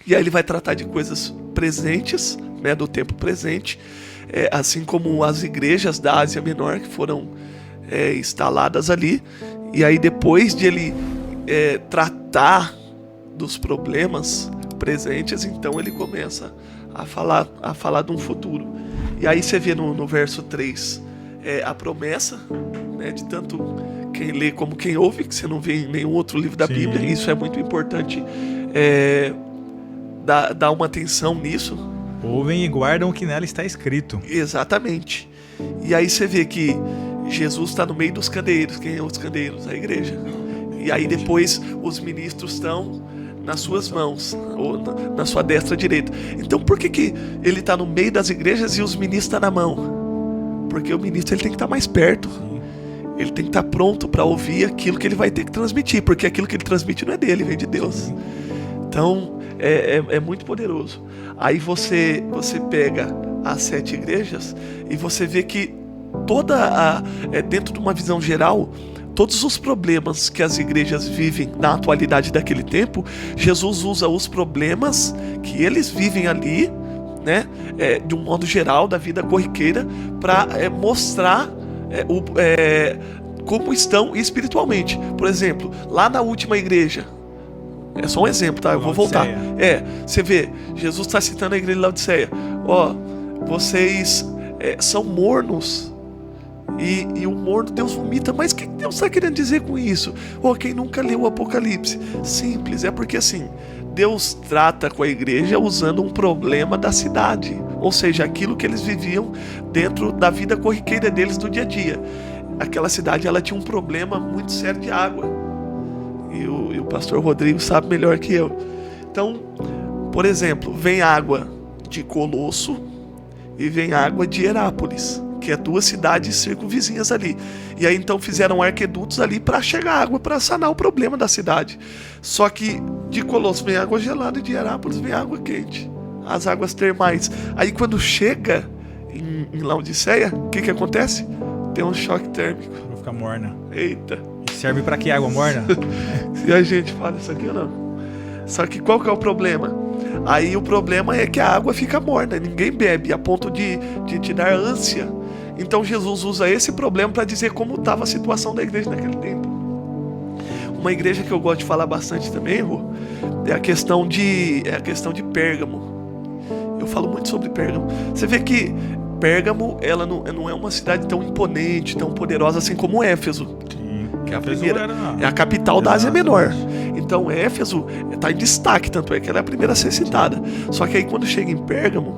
E aí ele vai tratar de coisas presentes, né, do tempo presente, assim como as igrejas da Ásia Menor que foram instaladas ali. E aí depois de ele tratar dos problemas presentes, então ele começa a falar de um futuro. E aí você vê no verso 3 a promessa, né, de tanto quem lê como quem ouve, que você não vê em nenhum outro livro da Bíblia. Isso é muito importante, dar uma atenção nisso. Ouvem e guardam o que nela está escrito. Exatamente. E aí você vê que Jesus está no meio dos candeeiros. Quem é os candeeiros? A igreja. E aí depois os ministros estão nas suas mãos, ou na sua destra direita. Então por que ele está no meio das igrejas e os ministros estão na mão? Porque o ministro ele tem que estar mais perto. Ele tem que estar pronto para ouvir aquilo que ele vai ter que transmitir, porque aquilo que ele transmite não é dele, vem de Deus. Então é muito poderoso. Aí você pega as 7 igrejas e você vê que dentro de uma visão geral, todos os problemas que as igrejas vivem na atualidade daquele tempo, Jesus usa os problemas que eles vivem ali, né, de um modo geral, da vida corriqueira, para mostrar como estão espiritualmente. Por exemplo, lá na última igreja, é só um exemplo, tá? Eu vou voltar. Você vê, Jesus está citando a igreja de Laodiceia. Vocês são mornos, e o morno Deus vomita. Mas o que Deus está querendo dizer com isso? Quem nunca leu o Apocalipse? Simples, é porque assim, Deus trata com a igreja usando um problema da cidade, ou seja, aquilo que eles viviam dentro da vida corriqueira deles do dia a dia. Aquela cidade, ela tinha um problema muito sério de água, e o pastor Rodrigo sabe melhor que eu. Então, por exemplo, vem água de Colosso e vem água de Herápolis, que é 2 cidades circunvizinhas ali. E aí então fizeram arquedutos ali para chegar água, para sanar o problema da cidade. Só que de Colosso vem água gelada e de Herápolis vem água quente, as águas termais. Aí quando chega em Laodiceia, o que acontece? Tem um choque térmico. Vai ficar morna. Eita. E serve para que água morna? Se a gente fala isso aqui ou não. Só que qual que é o problema? Aí o problema é que a água fica morna, ninguém bebe, a ponto de te dar ânsia. Então Jesus usa esse problema para dizer como estava a situação da igreja naquele tempo. Uma igreja que eu gosto de falar bastante também, Rô, é a questão de Pérgamo. Eu falo muito sobre Pérgamo. Você vê que Pérgamo, ela não é uma cidade tão imponente, tão poderosa assim como Éfeso. Que é a primeira, é a capital da Ásia Menor. Então Éfeso está em destaque, tanto é que ela é a primeira a ser citada. Só que aí quando chega em Pérgamo,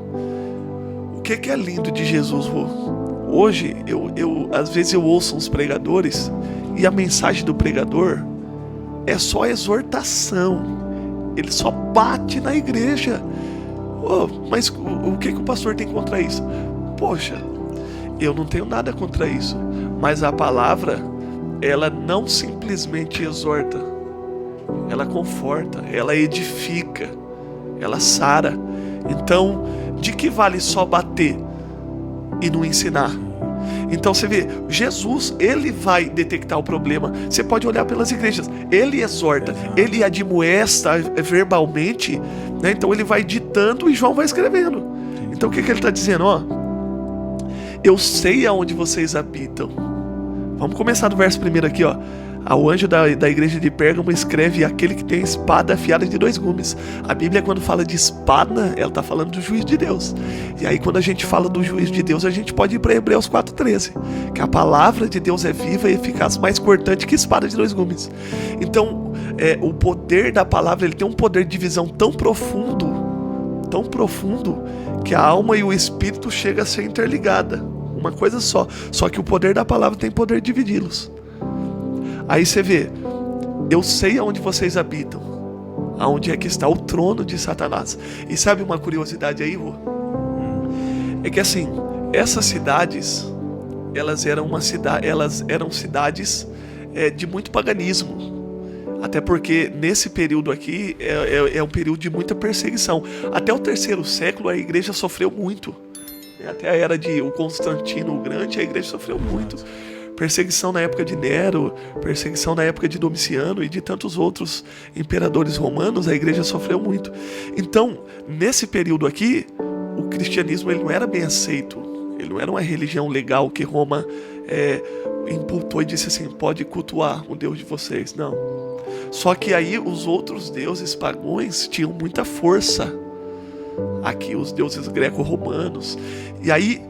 o que é lindo de Jesus, Rô? Hoje, às vezes eu ouço uns pregadores e a mensagem do pregador é só exortação. Ele só bate na igreja. Mas o que o pastor tem contra isso? Poxa, eu não tenho nada contra isso. Mas a palavra, ela não simplesmente exorta. Ela conforta, ela edifica, ela sara. Então, de que vale só bater e não ensinar? Então você vê, Jesus, ele vai detectar o problema. Você pode olhar pelas igrejas, ele exorta, ele admoesta verbalmente, né? Então ele vai ditando e João vai escrevendo. Então o que ele está dizendo? Eu sei aonde vocês habitam. Vamos começar do verso 1 aqui, Ao anjo da igreja de Pérgamo escreve: aquele que tem espada afiada de 2 gumes. A Bíblia, quando fala de espada, ela está falando do juízo de Deus. E aí quando a gente fala do juízo de Deus, a gente pode ir para Hebreus 4:13, que a palavra de Deus é viva e eficaz, mais cortante que espada de 2 gumes. Então o poder da palavra, ele tem um poder de visão tão profundo, que a alma e o espírito chegam a ser interligada, uma coisa só. Só que o poder da palavra tem poder de dividi-los. Aí você vê, eu sei aonde vocês habitam, aonde é que está o trono de Satanás. E sabe uma curiosidade aí, Rô? É que assim, essas cidades, elas eram cidades de muito paganismo. Até porque nesse período aqui é um período de muita perseguição. Até o 3º século a igreja sofreu muito. Até a era de o Constantino o Grande, a igreja sofreu muito. perseguição na época de Nero, perseguição na época de Domiciano e de tantos outros imperadores romanos, a igreja sofreu muito. Então, nesse período aqui, o cristianismo ele não era bem aceito, ele não era uma religião legal que Roma imputou e disse assim, pode cultuar o Deus de vocês, não. Só que aí os outros deuses pagãos tinham muita força, aqui os deuses greco-romanos, e aí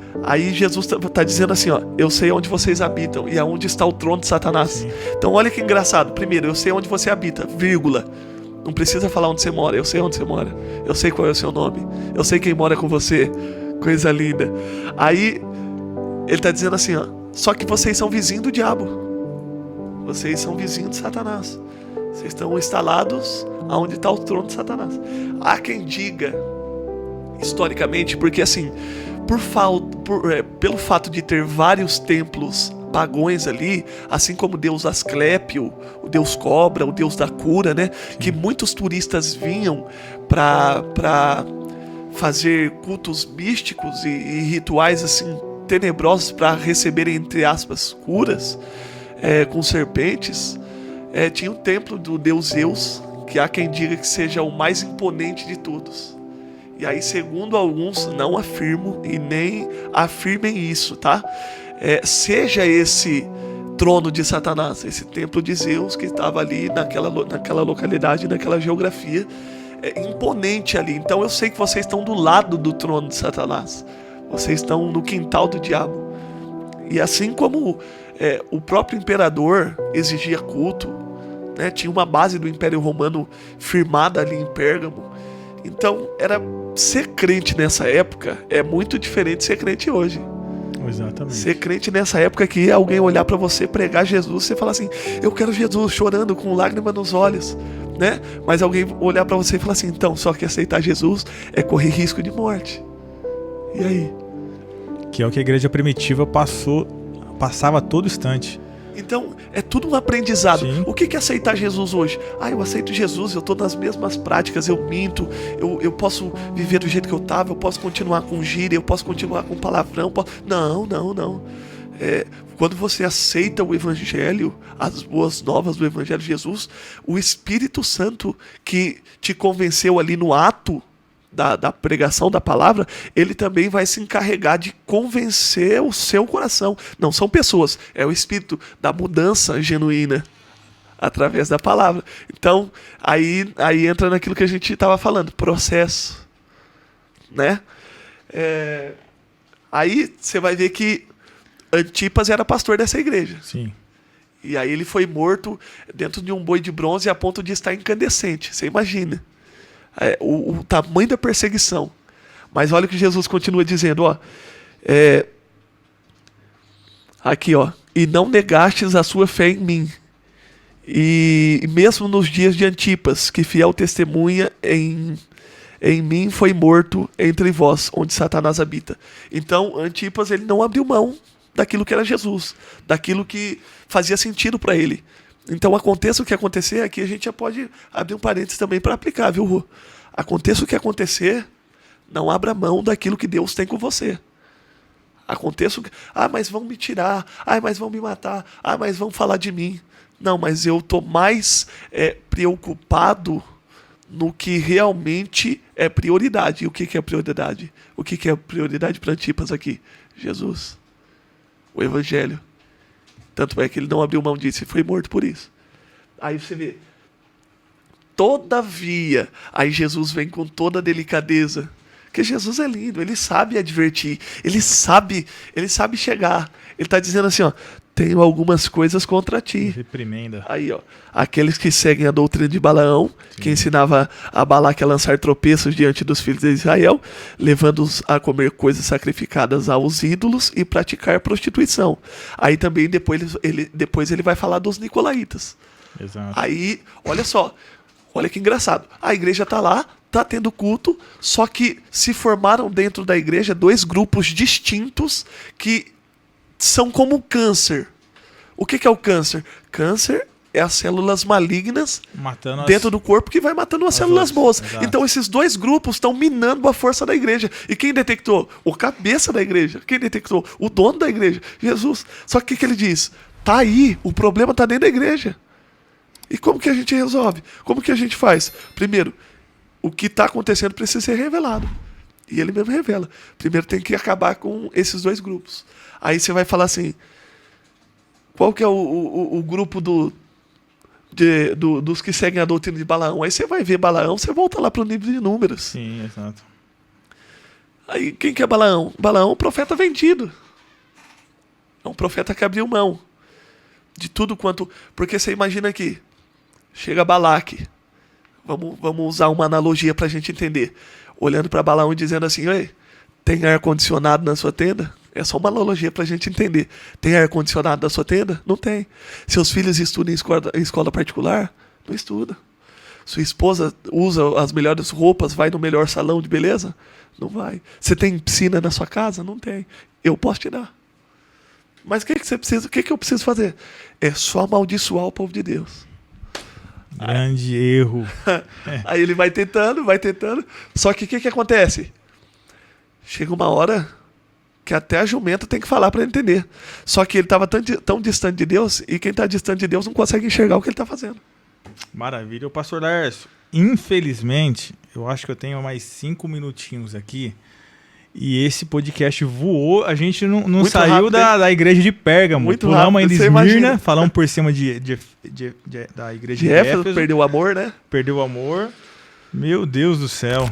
Jesus está dizendo assim, ó, eu sei onde vocês habitam e aonde está o trono de Satanás. Sim. Então olha que engraçado, primeiro, eu sei onde você habita, vírgula, não precisa falar onde você mora, eu sei onde você mora, eu sei qual é o seu nome, eu sei quem mora com você, coisa linda. Aí ele está dizendo assim, ó, só que vocês são vizinhos do diabo, vocês são vizinhos de Satanás, vocês estão instalados aonde está o trono de Satanás. Há quem diga historicamente, porque assim, pelo fato de ter vários templos pagões ali, assim como o deus Asclépio, o deus cobra, o deus da cura, né? Que muitos turistas vinham para fazer cultos místicos e rituais assim tenebrosos para receberem, entre aspas, curas com serpentes. Tinha o templo do deus Zeus, que há quem diga que seja o mais imponente de todos. E aí, segundo alguns, não afirmo e nem afirmem isso, tá? Seja esse trono de Satanás, esse templo de Zeus que estava ali naquela localidade, naquela geografia, imponente ali. Então eu sei que vocês estão do lado do trono de Satanás. Vocês estão no quintal do diabo. E assim como o próprio imperador exigia culto, né? Tinha uma base do Império Romano firmada ali em Pérgamo. Então, ser crente nessa época é muito diferente de ser crente hoje. Exatamente. Ser crente nessa época que alguém olhar pra você, pregar Jesus, você falar assim, eu quero Jesus, chorando, com lágrimas nos olhos, né? Mas alguém olhar pra você e falar assim, então, só que aceitar Jesus é correr risco de morte. E aí? Que é o que a igreja primitiva passava a todo instante. Então, é tudo um aprendizado. Sim. O que é aceitar Jesus hoje? Eu aceito Jesus, eu estou nas mesmas práticas, eu minto, eu posso viver do jeito que eu estava, eu posso continuar com gíria, eu posso continuar com palavrão. Não. Quando você aceita o Evangelho, as boas novas do Evangelho de Jesus, o Espírito Santo que te convenceu ali no ato da pregação da palavra, ele também vai se encarregar de convencer o seu coração. Não são pessoas, é o Espírito da mudança genuína através da palavra. Então, aí entra naquilo que a gente estava falando, processo, né? Aí você vai ver que Antipas era pastor dessa igreja. Sim. E aí ele foi morto dentro de um boi de bronze a ponto de estar incandescente. Você imagina o tamanho da perseguição. Mas olha o que Jesus continua dizendo, ó. Aqui, ó. E não negastes a sua fé em mim. E mesmo nos dias de Antipas, que fiel testemunha em mim foi morto entre vós, onde Satanás habita. Então, Antipas, ele não abriu mão daquilo que era Jesus, daquilo que fazia sentido para ele. Então, aconteça o que acontecer, aqui a gente já pode abrir um parênteses também para aplicar, viu, Rô? Aconteça o que acontecer, não abra mão daquilo que Deus tem com você. Aconteça o que... mas vão me tirar, mas vão me matar, mas vão falar de mim. Não, mas eu estou mais preocupado no que realmente é prioridade. E o que é prioridade? O que é prioridade para Antipas aqui? Jesus. O Evangelho. Tanto é que ele não abriu mão disso e foi morto por isso. Aí você vê. Todavia, aí Jesus vem com toda a delicadeza. Porque Jesus é lindo, ele sabe advertir, ele sabe chegar. Ele está dizendo assim, ó, tenho algumas coisas contra ti. Reprimenda. Aí, ó, aqueles que seguem a doutrina de Balaão, sim, que ensinava a Balaque a lançar tropeços diante dos filhos de Israel, levando-os a comer coisas sacrificadas aos ídolos e praticar prostituição. Aí também depois ele vai falar dos nicolaítas. Exato. Aí, olha só, olha que engraçado. A igreja está lá, está tendo culto, só que se formaram dentro da igreja dois grupos distintos que são como câncer. O que é o câncer? Câncer é as células malignas Matando dentro do corpo que vai matando as células boas. Exato. Então esses dois grupos estão minando a força da igreja. E quem detectou? O cabeça da igreja. Quem detectou? O dono da igreja, Jesus. Só que o que ele diz? Tá aí, o problema tá dentro da igreja. E como que a gente resolve? Como que a gente faz? Primeiro, o que está acontecendo precisa ser revelado. E ele mesmo revela. Primeiro tem que acabar com esses dois grupos. Aí você vai falar assim, qual que é o grupo dos que seguem a doutrina de Balaão? Aí você vai ver Balaão, você volta lá para o livro de Números. Sim, exato. Aí quem que é Balaão? Balaão é um profeta vendido. É um profeta que abriu mão de tudo quanto... Porque você imagina aqui, chega Balaque. Vamos usar uma analogia para a gente entender. Olhando para Balaão e dizendo assim, ei, tem ar-condicionado na sua tenda? É só uma analogia para a gente entender. Tem ar-condicionado na sua tenda? Não tem. Seus filhos estudam em escola particular? Não estuda. Sua esposa usa as melhores roupas, vai no melhor salão de beleza? Não vai. Você tem piscina na sua casa? Não tem. Eu posso te dar. Mas o que você precisa? O que eu preciso fazer? É só amaldiçoar o povo de Deus. Grande erro. Aí ele vai tentando. Só que o que acontece? Chega uma hora que até a jumenta tem que falar para ele entender. Só que ele estava tão distante de Deus, e quem está distante de Deus não consegue enxergar o que ele está fazendo. Maravilha. Ô, pastor Lércio, infelizmente, eu acho que eu tenho mais 5 minutinhos aqui. E esse podcast voou. A gente não saiu rápido, da igreja de Pérgamo. Muito Pulamos rápido, ainda você Esmirna, imagina. falamos por cima da igreja de De Éfeso, Éfeso. perdeu o amor, né? Perdeu o amor. Meu Deus do céu.